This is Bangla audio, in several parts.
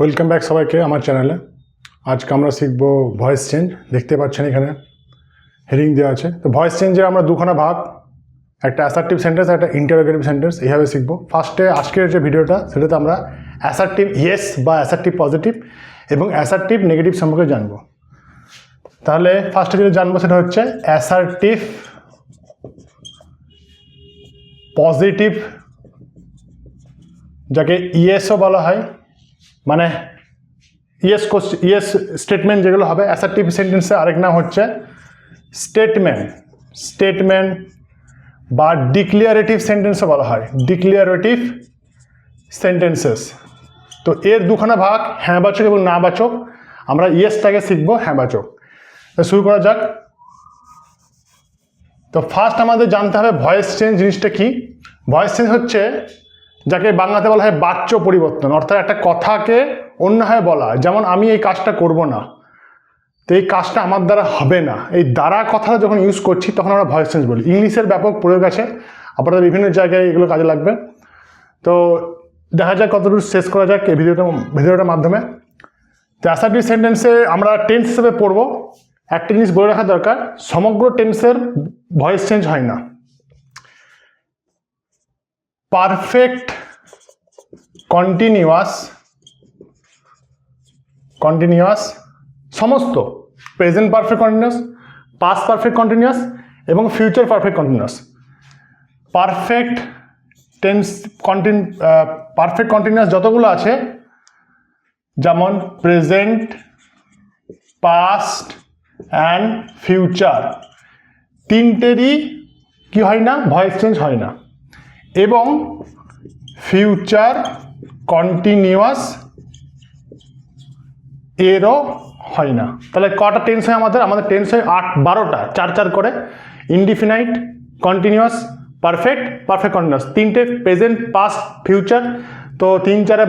ওয়েলকাম ব্যাক সবাইকে আমার চ্যানেলে। আজকে আমরা শিখব ভয়েস চেঞ্জ। দেখতে পাচ্ছেন এখানে হেডিং দেওয়া আছে। তো ভয়েস চেঞ্জের আমরা দুখানা ভাগ, একটা অ্যাসার্টিভ সেন্টেন্স আর একটা ইন্টারোগেটিভ সেন্টেন্স এইভাবে শিখব। ফার্স্টে আজকের যে ভিডিওটা সেটাতে আমরা অ্যাসার্টিভ ইয়েস বা অ্যাসার্টিভ পজিটিভ এবং অ্যাসার্টিভ নেগেটিভ সম্পর্কে জানবো। তাহলে ফার্স্টে যেটা জানবো সেটা হচ্ছে অ্যাসার্টিভ পজিটিভ, যাকে ইয়েসও বলা হয়, মানে ইয়েস স্টেটমেন্ট যেগুলো হবে। অ্যাসার্টিভ সেন্টেন্সে আরেক নাম হচ্ছে স্টেটমেন্ট বা ডিক্লিয়ারেটিভ সেন্টেন্সও বলা হয়, ডিক্লিয়ারেটিভ সেন্টেন্সেস। তো এর দুখানা ভাগ, হ্যাঁবাচক এবং নাবাচক। আমরা ইয়েসটাকে শিখবো হ্যাঁবাচক। তো শুরু করা যাক। তো ফার্স্ট আমাদের জানতে হবে ভয়েস চেঞ্জ জিনিসটা কি। ভয়েস চেঞ্জ হচ্ছে যাকে বাংলাতে বলা হয় বাচ্য পরিবর্তন, অর্থাৎ একটা কথাকে অন্যভাবে বলা। যেমন আমি এই কাজটা করব না, তো এই কাজটা আমার দ্বারা হবে না, এই দ্বারা কথাটা যখন ইউজ করছি তখন আমরা ভয়েস চেঞ্জ বলি। ইংলিশের ব্যাপক প্রয়োগ আছে, আপনাদের বিভিন্ন জায়গায় এগুলো কাজে লাগবে। তো দেখা যাক কতদূর শেষ করা যাক এই ভিডিওটার মাধ্যমে। তো অ্যাসার্টিভ সেন্টেন্সে আমরা টেন্স হিসেবে পড়বো। একটা জিনিস বলে রাখা দরকার, সমগ্র টেন্সের ভয়েস চেঞ্জ হয় না। পারফেক্ট কন্টিনিউয়াস সমস্ত, present perfect continuous, past perfect continuous এবং future perfect continuous. Perfect continuous যতগুলো আছে, যেমন প্রেজেন্ট, পাস্ট অ্যান্ড ফিউচার, তিনটেরই কি হয় না, ভয়েস চেঞ্জ হয় না। এবং ফিউচার কন্টিনিউয়াস এরও হয় না। তাহলে কটা টেন্স হয় আমাদের টেন্স হয় 12টা, 4 করে। ইনডিফিনাইট, কন্টিনিউয়াস, পারফেক্ট কন্টিনিউয়াস, তিনটে, প্রেজেন্ট, পাস্ট, ফিউচার। তো 3 4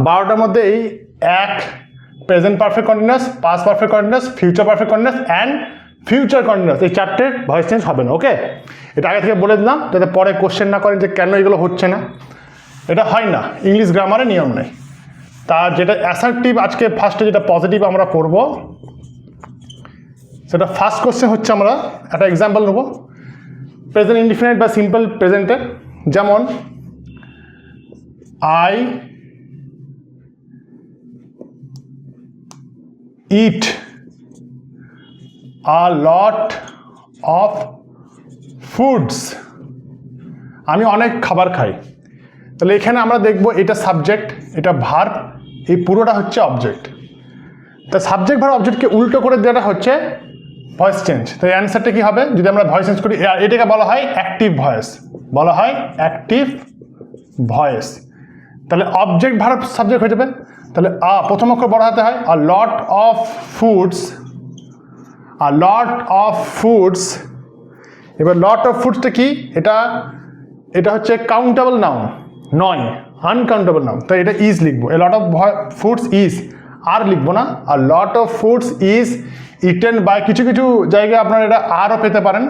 12টার মধ্যে এই এক present perfect continuous, past perfect continuous, future perfect continuous and future continuous, এই 4টের ভয়েস চেঞ্জ হবে না। ওকে, এটা আগে থেকে বলে দিলাম যাতে পরে কোশ্চেন না করেন যে কেন এগুলো হচ্ছে না। এটা হয় না, ইংলিশ গ্রামারে নিয়ম নেই। তার যেটা অ্যাসার্টিভ, আজকে ফার্স্টে যেটা পজিটিভ আমরা পড়বো, সেটা ফার্স্ট কোশ্চেন হচ্ছে, আমরা একটা এক্সাম্পল নেব প্রেজেন্ট ইনডিফিনাইট বা সিম্পল প্রেজেন্টের। যেমন I eat a lot of foods, আমি অনেক খাবার খাই। তাহলে এখানে আমরা দেখব এটা সাবজেক্ট, এটা ভার্ব, এই পুরোটা হচ্ছে অবজেক্ট। তা সাবজেক্ট ভার্ব অবজেক্টকে উল্টো করে দেওয়াটা হচ্ছে ভয়েস চেঞ্জ। তো এই অ্যান্সারটা কি হবে যদি আমরা ভয়েস চেঞ্জ করি? এটাকে বলা হয় অ্যাক্টিভ ভয়েস, বলা হয় অ্যাক্টিভ ভয়েস। তাহলে অবজেক্ট ভার্ব সাবজেক্ট হয়ে যাবে। তাহলে প্রথম অক্ষর বড় হাতে হয়, a lot of foods, a lot of foods. এবার লট অফ ফুডসটা কি? এটা হচ্ছে কাউন্টেবল নাউন নয়, আনকাউন্টেবল নাউন। তাই এটা ইজ লিখবো। A lot of foods is, are লিখবো না। আর lot of foods is eaten by, কিছু কিছু জায়গায় আপনারা এটা আরও পেতে পারেন,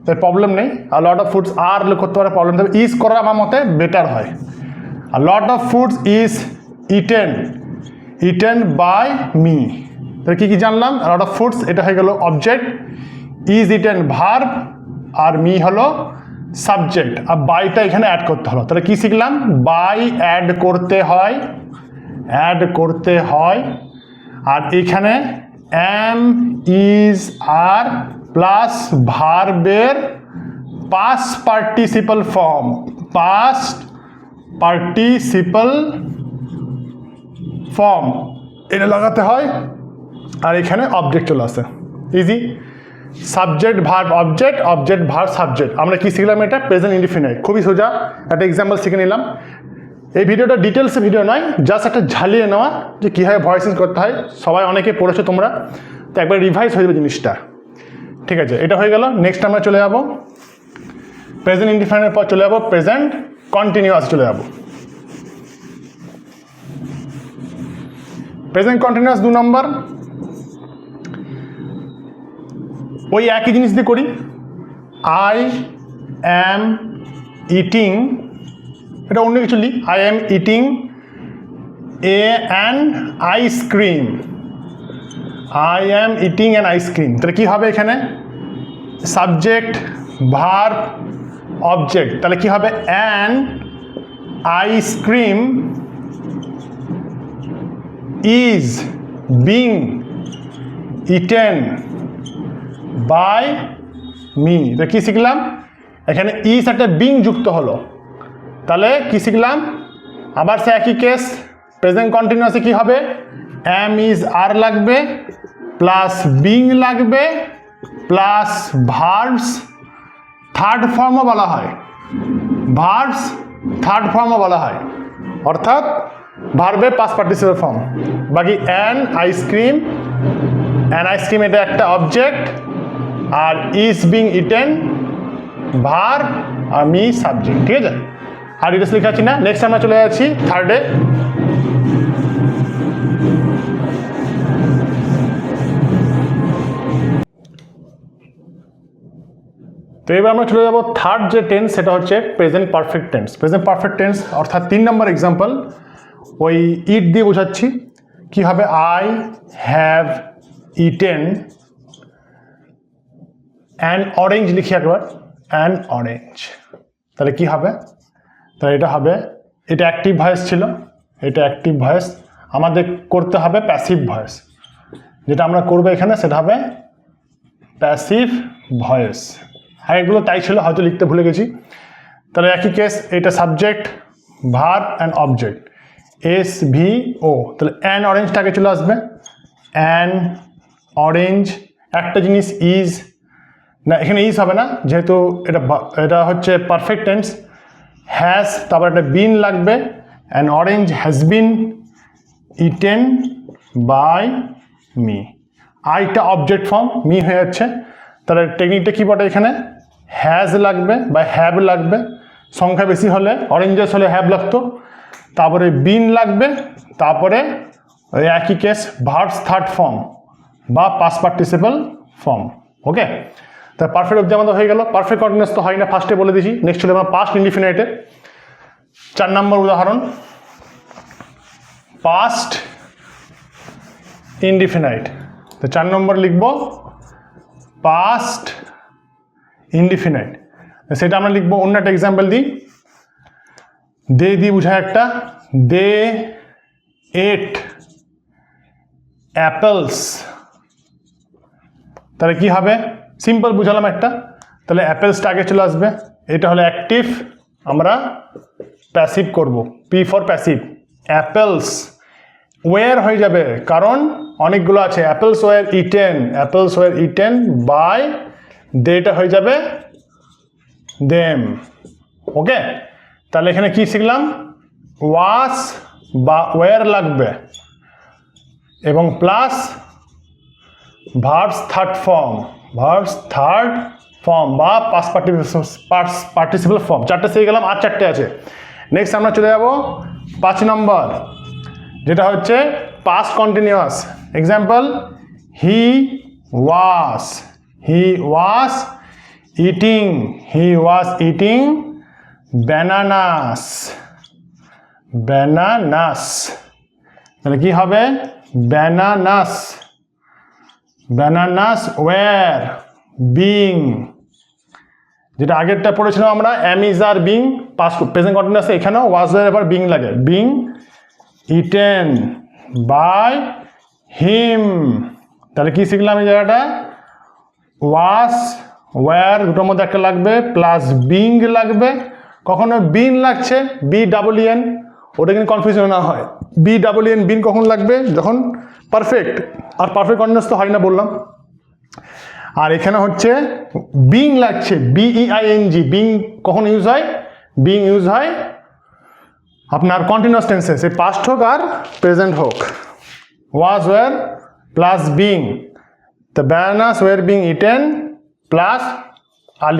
তাই প্রবলেম নেই। আর লট অফ ফুডস আর করতে পারে, প্রবলেম নেই। ইজ করা আমার মতে বেটার হয়। আর lot of foods is eaten by me. তাহলে কি জানলাম? লট অফ ফুডস এটা হয়ে গেল অবজেক্ট, ইজ ইটেন ভার্ব, আর মি হলো সাবজেক্ট। আর বাইটা এখানে অ্যাড করতে হলো। তাহলে কি শিখলাম? বাই অ্যাড করতে হয়, আর এখানে এম, ইজ, আর প্লাস ভার্বের পাস্ট পার্টিসিপল ফর্ম এটা লাগাতে হয়, আর এখানে অবজেক্ট চলে আসে। Easy. Subject verb object, object verb subject. আমরা কি শিখলাম? এটা প্রেজেন্ট ইনডিফিনাইট। খুবই সোজা একটা এক্সাম্পল শিখে নিলাম। এই ভিডিওটা ডিটেলসে ভিডিও নয়, জাস্ট একটা ঝালিয়ে নেওয়া যে কীভাবে ভয়েস চেঞ্জ করতে হয়। সবাই অনেকে পড়েছো তোমরা, তো একবার রিভাইজ হয়ে যাবে জিনিসটা। ঠিক আছে, এটা হয়ে গেল। নেক্সট আমরা চলে যাবো প্রেজেন্ট ইনডিফিনাইটের পর চলে যাবো প্রেজেন্ট কন্টিনিউয়াস চলে যাবো। প্রেজেন্ট কন্টিনিউয়াস 2 নম্বর, ওই একই জিনিস দিয়ে করি। আই অ্যাম ইটিং, এটা অন্য কিছু লিখ। I am eating an ice cream, I am eating an ice cream. তাহলে কী হবে এখানে? Subject, verb, object. তাহলে কী হবে? An ice cream is being eaten by me. তো কী শিখলাম? এখানে ইজ একটা বিং যুক্ত হলো, তাহলে কী শিখলাম? আবার সে একই কেস, প্রেজেন্ট কন্টিনিউয়াসে কী হবে? অ্যাম ইজ আর লাগবে, প্লাস বিং লাগবে, প্লাস ভার্বস থার্ড ফর্মও বলা হয়, ভার্বস থার্ড ফর্মও বলা হয়, অর্থাৎ ভার্বের পাস্ট পার্টিসিপেল ফর্ম। বাকি অ্যান আইসক্রিম, অ্যান আইসক্রিম এটা একটা অবজেক্ট, আর ইজ বিং ইটেন ভার্ব, আর মি সাবজেক্ট। ঠিক আছে? আর ডিটেলস লেখা আছি না। নেক্সট আমরা চলে যাচ্ছি থার্ডে। তো এবার আমরা চলে যাবো থার্ড যে টেন্স, সেটা হচ্ছে present perfect tense. Present perfect tense অর্থাৎ 3 নম্বর এক্সাম্পল, ওই ইট দিয়ে বোঝাচ্ছি। কি হবে? I have eaten an orange, লিখি একবার, অ্যান অরেঞ্জ। তাহলে কি হবে? তাহলে এটা হবে, এটা অ্যাক্টিভ ভয়েস ছিল, এটা অ্যাক্টিভ ভয়েস, আমাদের করতে হবে প্যাসিভ ভয়েস। যেটা আমরা করবো এখানে সেটা হবে প্যাসিভ ভয়েস। আর এগুলো তাই ছিল, হয়তো লিখতে ভুলে গেছি। তাহলে একই কেস, এটা subject, verb and object, S V O. তাহলে অ্যান অরেঞ্জটাকে চলে আসবে, অ্যান অরেঞ্জ। একটা জিনিস ইজ না, এখানে ইজ হবে না, যেহেতু এটা হচ্ছে পারফেক্ট টেন্স। হ্যাজ, তারপর একটা বিন লাগবে, an orange has been eaten by me. আইটা অবজেক্ট ফর্ম, মি হয়ে যাচ্ছে। তাহলে টেকনিকটা কী বটে? এখানে হ্যাজ লাগবে বা হ্যাভ লাগবে, সংখ্যা বেশি হলে, অরেঞ্জেস হলে হ্যাভ লাগতো, তারপরে বিন লাগবে, তারপরে ওই একই কেস ভার্বস থার্ড ফর্ম বা পাস্ট পার্টিসিপল ফর্ম। ওকে, তা পারফেক্ট অবধি আমাদের হয়ে গেল। পারফেক্ট কন্টিনিউয়াস তো হয় না, ফার্স্টে বলে দিয়েছি। নেক্সট হলো আমরা পাস্ট ইনডিফিনাইটে। 4 নম্বর উদাহরণ, পাস্ট ইনডিফিনাইট। তো 4 নম্বর লিখব পাস্ট ইনডিফিনাইট। সেটা আমরা লিখবো, অন্য একটা এক্সাম্পল দিই। দে দিয়ে বুঝায় একটা, দে এট অ্যাপেলস। তাহলে কি হবে? সিম্পল বুঝালাম একটা, তাহলে অ্যাপেলসটা আগে চলে আসবে। এটা হলো অ্যাক্টিভ, আমরা প্যাসিভ করব, P for passive. Apples were হয়ে যাবে, কারণ অনেকগুলো আছে। Apples were eaten, apples were eaten by, দেটা হয়ে যাবে দেম। ওকে, তাহলে এখানে কি শিখলাম? ওয়াস বা ওয়ার লাগবে এবং plus verbs third form, verbs third form বা পাস্ট পার্টিসিপল ফর্ম। 4টে শিখে গেলাম, আর 4টে আছে। নেক্সট আমরা চলে যাব 5 নম্বর, যেটা হচ্ছে past continuous. Example, he was eating, he was eating bananas, bananas. তাহলে কি হবে? Bananas, bananas were being. যেটা আগেরটা পড়েছিলাম আমরা, am is are being, past present কন্টিনিউয়াসে এখানেও ওয়াজ ওয়ার এবার বিং লাগে, বিং ইটেন বাই হিম। তাহলে কি শিখলাম এই জায়গাটা? ওয়াস ওয়ার দুটোর মধ্যে একটা লাগবে, প্লাস বিং লাগবে। কখনো বিন লাগছে, বি ডাবল এন, ওটা কিন্তু কনফিউশন না হয়। বি ডাবল এন বিন কখন লাগবে? যখন পারফেক্ট, আর পারফেক্ট কন্টিনিউয়াস তো হয় না বললাম। আর এখানে হচ্ছে বিং লাগছে, বিইআইএনজি। বিং কখন ইউজ হয়? বিং ইউজ হয় আপনার কন্টিনিউয়াস টেন্সে, সে পাস্ট হোক আর প্রেজেন্ট হোক। Was were plus being, the bananas were being eaten plus, আর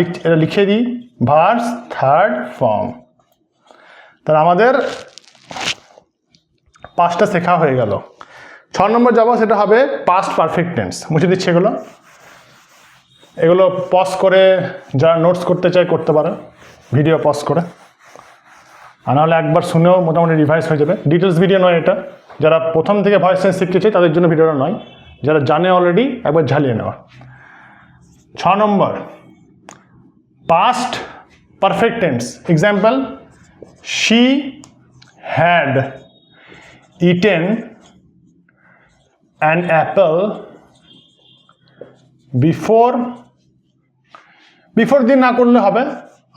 লিখে দিই ভার্বস থার্ড ফর্ম। তাহলে আমাদের 5টা শেখা হয়ে গেল। 6 নম্বর যাব, সেটা হবে পাস্ট পারফেক্ট টেন্স। মুছে দিচ্ছে এগুলো পজ করে যারা নোটস করতে চায় করতে পারে, ভিডিও পজ করে। আর নাহলে একবার শুনেও মোটামুটি রিভাইজ হয়ে যাবে। ডিটেলস ভিডিও নয় এটা, যারা প্রথম থেকে ভয়েস চেঞ্জ শিখতে চাই তাদের জন্য ভিডিওটা নয়, যারা জানে অলরেডি একবার ঝালিয়ে নেওয়া। 6 নম্বর, past perfect tense. Example, she had eaten an apple before দিয়ে না করলে হবে,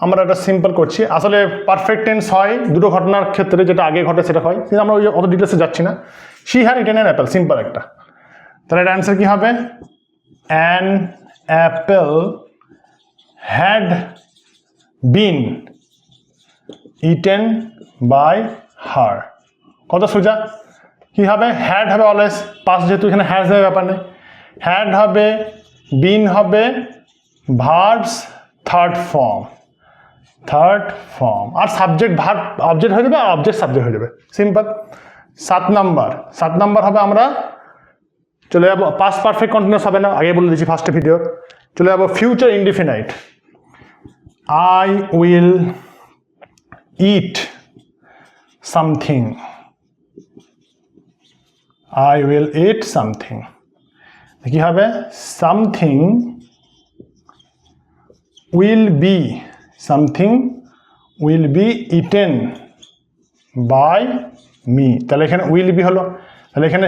আমরা এটা সিম্পল করছি। আসলে পারফেক্ট টেন্স হয় দুটো ঘটনার ক্ষেত্রে, যেটা আগে ঘটে সেটা হয়, কিন্তু আমরা ওই অত ডিটেলসে যাচ্ছি না। She had eaten an apple, simple একটা। তাহলে এর অ্যান্সার কী হবে? An apple had been eaten by her. কত সোজা। কী হবে? হ্যাড হবে অলওয়েজ, পাস যেহেতু এখানে হ্যাজ দেওয়ার ব্যাপার নেই। হ্যাড হবে, বিন হবে, ভার্বস থার্ড ফর্ম, আর সাবজেক্ট ভার্ব অবজেক্ট হয়ে যাবে, আর অবজেক্ট সাবজেক্ট হয়ে যাবে, সিম্পল। 7 নাম্বার হবে, আমরা চলে যাবো, পাস্ট পারফেক্ট কন্টিনিউয়াস হবে না, আগে বলে দিয়েছি ফার্স্টে ভিডিও। চলে যাবো future indefinite. I will it something, I will eat something. কি হবে? Something will be eaten by me. তাহলে এখানে will be হলো, তাহলে এখানে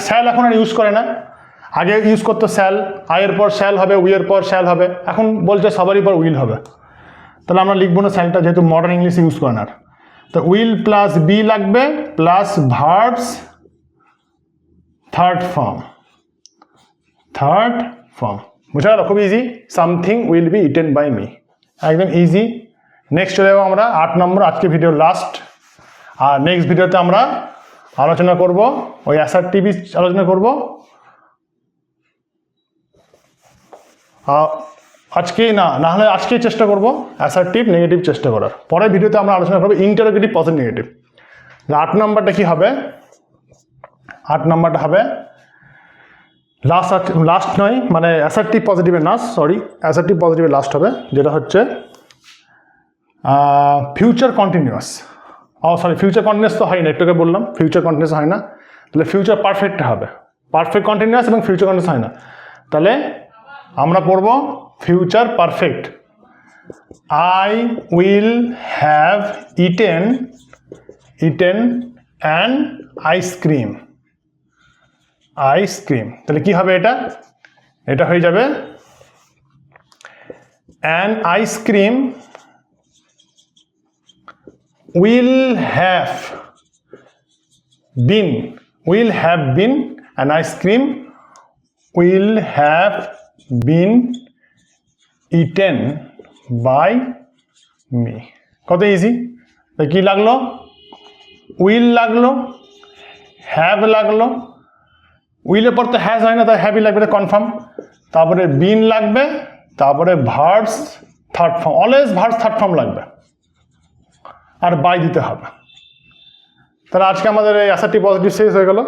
shall এখন আর ইউজ করে না, আগে ইউজ করতো shall, আয়ের পর shall হবে, উইয়ের পর shall হবে, এখন বলছে সবারই পর will হবে। তাহলে আমরা লিখবো না shallটা, যেহেতু মডার্ন ইংলিশ ইউজ করে না। তো will প্লাস be লাগবে, প্লাস ভার্বস থার্ড ফর্ম। বুঝা গেল? খুব easy. Something will be eaten by me, একদম ইজি। নেক্সট চলে যাবো আমরা 8 নম্বর, আজকে ভিডিওর লাস্ট। আর নেক্সট ভিডিওতে আমরা আলোচনা করব ওই অ্যাসার্টিভ আলোচনা করব। আজকেই না হলে আজকেই চেষ্টা করব অ্যাসার্টিভ নেগেটিভ চেষ্টা করার। পরের ভিডিওতে আমরা আলোচনা করবো ইন্টারোগেটিভ পজিটিভ নেগেটিভ। 8 নম্বরটা কি হবে? 8 নম্বরটা হবে লাস্ট নয়, মানে অ্যাসার্টিভ পজিটিভের অ্যাসার্টিভ পজিটিভের লাস্ট হবে, যেটা হচ্ছে ফিউচার কন্টিনিউয়াস। ফিউচার কন্টিনিউয়াস তো হয় না, একটুকে বললাম ফিউচার কন্টিনিউয়াস হয় না, তাহলে ফিউচার পারফেক্ট হবে। পারফেক্ট কন্টিনিউয়াস এবং ফিউচার কন্টিনিউয়াস হয় না, তাহলে আমরা পড়ব future perfect. I will have eaten an ice cream. তাহলে কি হবে? এটা হয়ে যাবে an ice cream will have been, an ice cream will have been eaten by me. কত ইজি। কি লাগলো? উইল লাগলো, হ্যাভ লাগলো, উইলের পর তো হ্যাজ হয় না, তাই হ্যাভই লাগবে, কনফার্ম। তারপরে বিন লাগবে, তারপরে verbs third form, always verbs third form লাগবে, আর বাই দিতে হবে। তাহলে আজকে আমাদের এই অ্যাসার্টিভ পজিটিভ শেষ হয়ে গেল।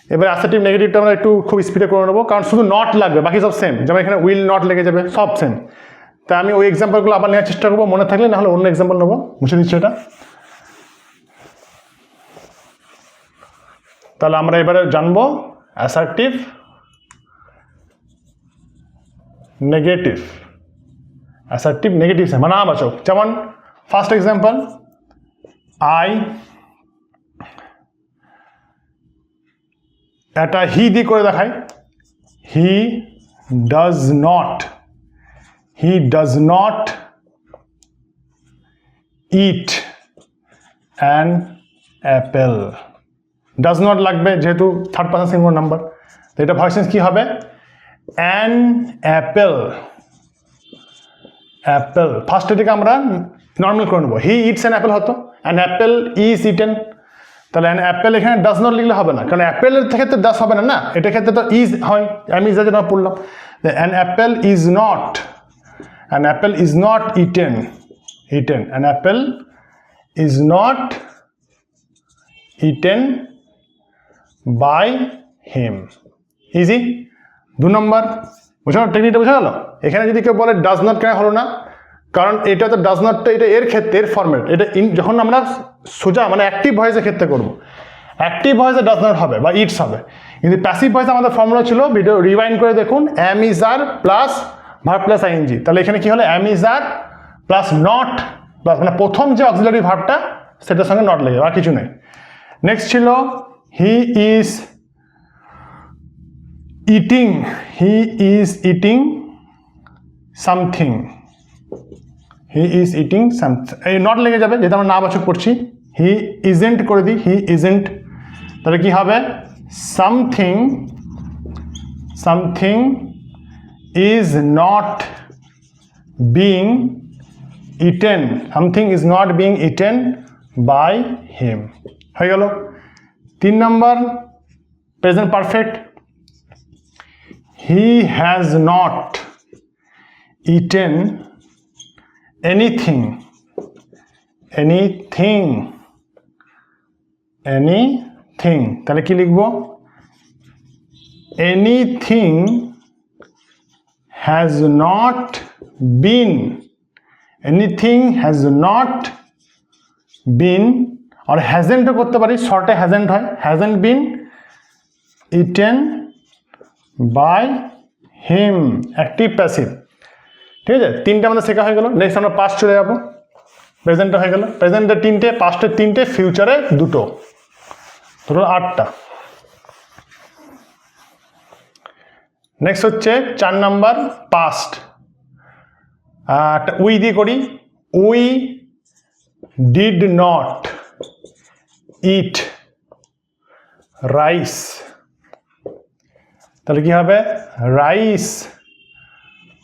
এবার অ্যাসার্টিভ নেগেটিভটা আমরা একটু খুব স্পিডে করে নেবো, কারণ শুধু নট লাগবে, বাকি সব সেম। যেমন এখানে উইল নট লেগে যাবে, সব সেম। তাই আমি ওই এক্সাম্পলগুলো আবার নেওয়ার চেষ্টা করবো, মনে থাকলে, নাহলে অন্য এক্সাম্পল নেবো, মুছে দিচ্ছি এটা। তাহলে আমরা এবারে জানবো অ্যাসার্টিভ নেগেটিভ। মানাবাচক। যেমন ফার্স্ট এক্সাম্পল, এটা হি দিয়ে করে দেখাই। He does not it an Apple. Does not লাগবে, যেহেতু থার্ড পারসন সিঙ্গুলার নাম্বার। তো এটা ভয়েস চেঞ্জ কি হবে? An Apple. ফার্স্ট এটাকে আমরা নর্মাল করে নেবো, হি ইটস অ্যান অ্যাপেল হতো, অ্যান অ্যাপেল ইজ ইটেন। তাহলে অ্যান অ্যাপেল এখানে ডাজ নট লিখলে হবে না, কারণ অ্যাপেলের ক্ষেত্রে ডাজ হবে না, এটার ক্ষেত্রে তো ইজ হয়। আমি ইজ যেটা পড়লাম, an apple is not eaten. An apple is not eaten by him. Easy. 2 নম্বর, বুঝো টেকনিকটা বোঝা গেল? এখানে যদি কেউ বলে ডাজ নট কেন হলো না, কারণ এটা তো ডাজ নটটা এটা এর ক্ষেত্রে এর ফরম্যাট, এটা যখন আমরা সোজা মানে অ্যাক্টিভ ভয়েসের ক্ষেত্রে করব, অ্যাক্টিভ ভয়েসে ডাজ নট হবে বা ইটস হবে, কিন্তু প্যাসিভ ভয়েসে আমাদের ফর্মুলা ছিল, ভিডিও রিওয়াইন্ড করে দেখুন, am is are plus verb plus ING. তাহলে এখানে কি হলো, am is are plus not plus মানে প্রথম যে অক্সিলারি ভার্বটা সেটার সঙ্গে নট লেগে, আর কিছু নেই। নেক্সট ছিল he is eating, he is eating something, he is eating something, এই নট লেগে যাবে যেটা আমরা নাবাচক করছি। হি ইজেন্ট করে দিই, হি ইজেন্ট, তাহলে কি হবে, something, something is not being eaten, something is not being eaten by him, হয়ে গেল। 3 নম্বর present perfect, he has not eaten anything, anything, anything, তাহলে কি লিখব, anything has not been, anything has not been, R hasn't করতে পারি, শর্টে hasn't হয়, hasn't been eaten by him, active passive. ঠিক আছে, 3টে আমাদের শেখা হয়ে গেল। নেক্সট আমরা পাস্ট চলে যাবো, প্রেজেন্টটা হয়ে গেল, প্রেজেন্টে 3টে, পাস্টে 3টে, ফিউচারে 2টো, ধরো 8টা। নেক্সট হচ্ছে 4 নাম্বার পাস্ট, উই দিয়ে করি, we did not eat rice, তাহলে কি হবে, রাইস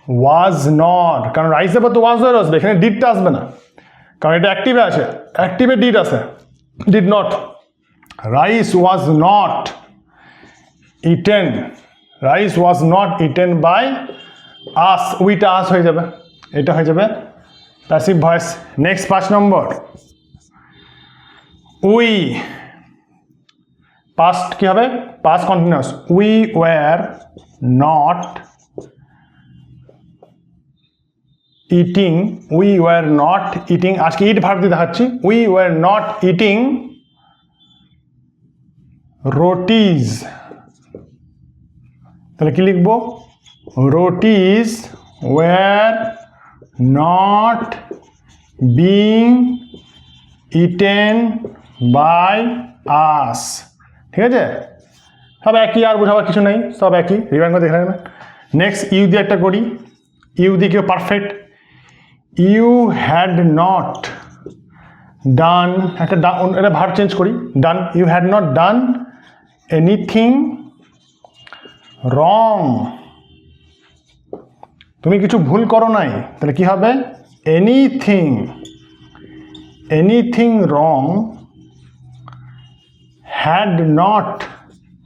ওয়াজ নট, কারণ রাইসের পর তো ওয়াজ ধরে আসবে, এখানে ডিডটা আসবে না, কারণ এটা অ্যাক্টিভে আছে, অ্যাক্টিভে ডিড আছে, did not, rice was not eaten, rice was not eaten by us, উইটা আস হয়ে যাবে, এটা হয়ে যাবে প্যাসিভ ভয়েস। নেক্সট 5 নম্বর, উই, পাস্ট কি হবে, past continuous, we were not eating, we were not eating, আজকে ইট ভার্ব দিয়ে দেখাচ্ছি, we were not eating rotis, তাহলে কি লিখবো, rotis were not being eaten by us, ঠিক আছে, সব একই, আর বোঝাবার কিছু নেই, সব একই, রিভাইন্ড করে দেখে নেবেন। নেক্সট ইউ দিয়ে একটা করি, ইউ দিয়ে কেউ perfect, you had not done, একটা এটা ভার্ব চেঞ্জ করি, done, you had not done anything wrong, তুমি কিছু ভুল করো নাই, তাহলে কি হবে, anything, anything wrong had not,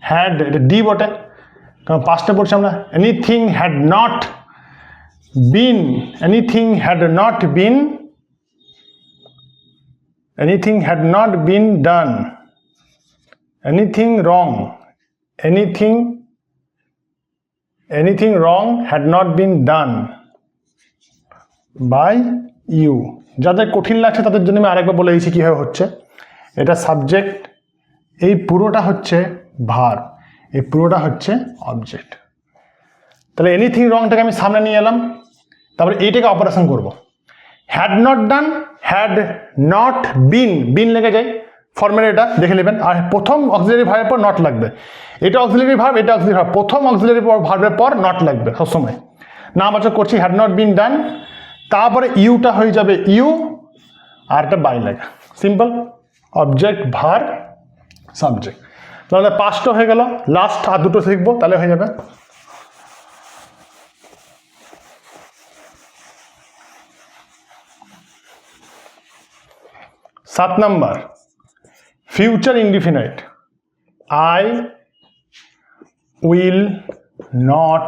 had এটা ডি বটে, কারণ পাঁচটা পড়ছি আমরা, anything had not been, anything had not been, anything had not been done, anything wrong, anything wrong had not been done by you। যাদের কঠিন লাগছে তাদের জন্য আমি আরেকবার বলে দিয়েছি কীভাবে হচ্ছে, এটা সাবজেক্ট, এই পুরোটা হচ্ছে ভার্ব, এই পুরোটা হচ্ছে অবজেক্ট। তাহলে এনিথিং রংটাকে আমি সামনে নিয়ে এলাম, তারপরে এইটাকে অপারেশন করব, had not done, had not been, been লেগে যায়, ফর্মেট এটা দেখে নেবেন, আর প্রথম অক্সিলারি ভার্বের পর নট লাগবে, এটা অক্সিলারি ভার্ব, এটা অক্সিলারি ভার্ব, প্রথম অক্সিলারি ভার্বের পর নট লাগবে সবসময়, নাবাচক করছি, হ্যাড নট বিন ডান, তারপরে ইউটা হয়ে যাবে ইউ, আর একটা বাই লাগা, সিম্পল, অবজেক্ট ভার্ব সাবজেক্ট। তাহলে 5টা হয়ে গেল, লাস্ট আর 2টো শিখবো, তাহলে হয়ে যাবে। सात number future indefinite, I will not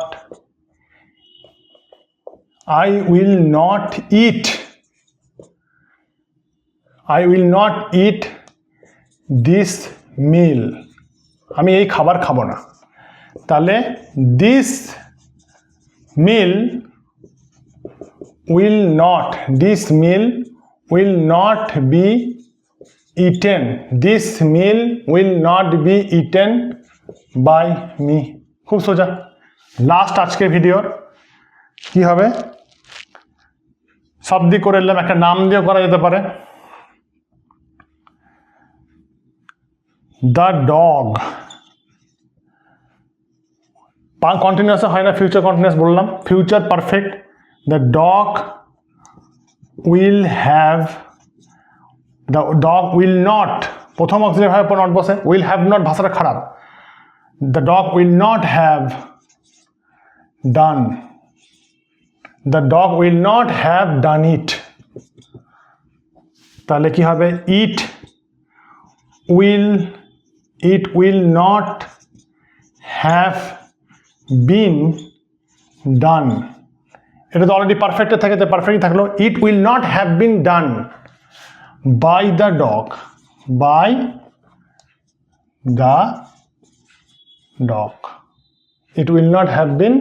eat, I will not eat this meal, আমি এই খাবার খাবো না, তাহলে this meal will not, this meal will not be eaten, this meal will not be eaten by me। খুব সোজা। লাস্ট আজকের ভিডিওর কি হবে, সব দিক করে নিলাম, একটা নাম দিয়ে করা যেতে পারে। দ্য ডগ, কন্টিনিউয়াস হয় না, ফিউচার কন্টিনিউয়াস বললাম, future perfect. The dog will have, the dog will not, প্রথম অক্সিলারি ভার্বের পর নট বসে, উইল হ্যাভ নট ভাষাটা খারাপ। The dog will not have done, the dog will not have done it. তাহলে কি হবে, it will not have been done. এটা তো অলরেডি পারফেক্টে থাকে, তো পারফেক্টই থাকলো। It will not have been done by the dog, by the dog, it will not have been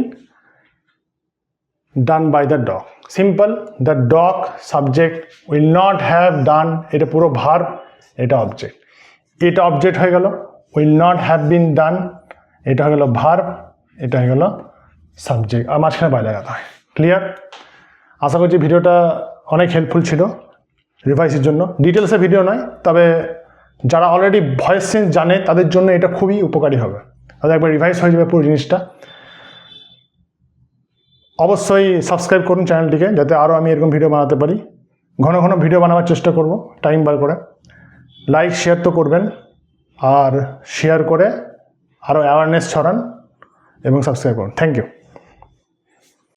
done by the dog. Simple. The dog subject, will not have done এটা পুরো ভার্ব, এটা অবজেক্ট। এটা অবজেক্ট হয়ে গেল, will not have been done এটা হয়ে গেল ভার্ব, এটা হয়ে গেল সাবজেক্ট, আর মাঝখানে বাই লাগাতে হয়। ক্লিয়ার? আশা করছি ভিডিওটা অনেক হেল্পফুল ছিল রিভাইসের জন্য। ডিটেলসের ভিডিও নয়, তবে যারা অলরেডি ভয়েস চেঞ্জ জানে তাদের জন্য এটা খুবই উপকারী হবে, তাদের একবার রিভাইস হয়ে যাবে পুরো জিনিসটা। অবশ্যই সাবস্ক্রাইব করুন চ্যানেলটিকে, যাতে আরও আমি এরকম ভিডিও বানাতে পারি। ঘন ঘন ভিডিও বানাবার চেষ্টা করব টাইম বার করে। লাইক শেয়ার তো করবেন, আর শেয়ার করে আরও অ্যাওয়ারনেস ছড়ান এবং সাবস্ক্রাইব করুন। Thank you.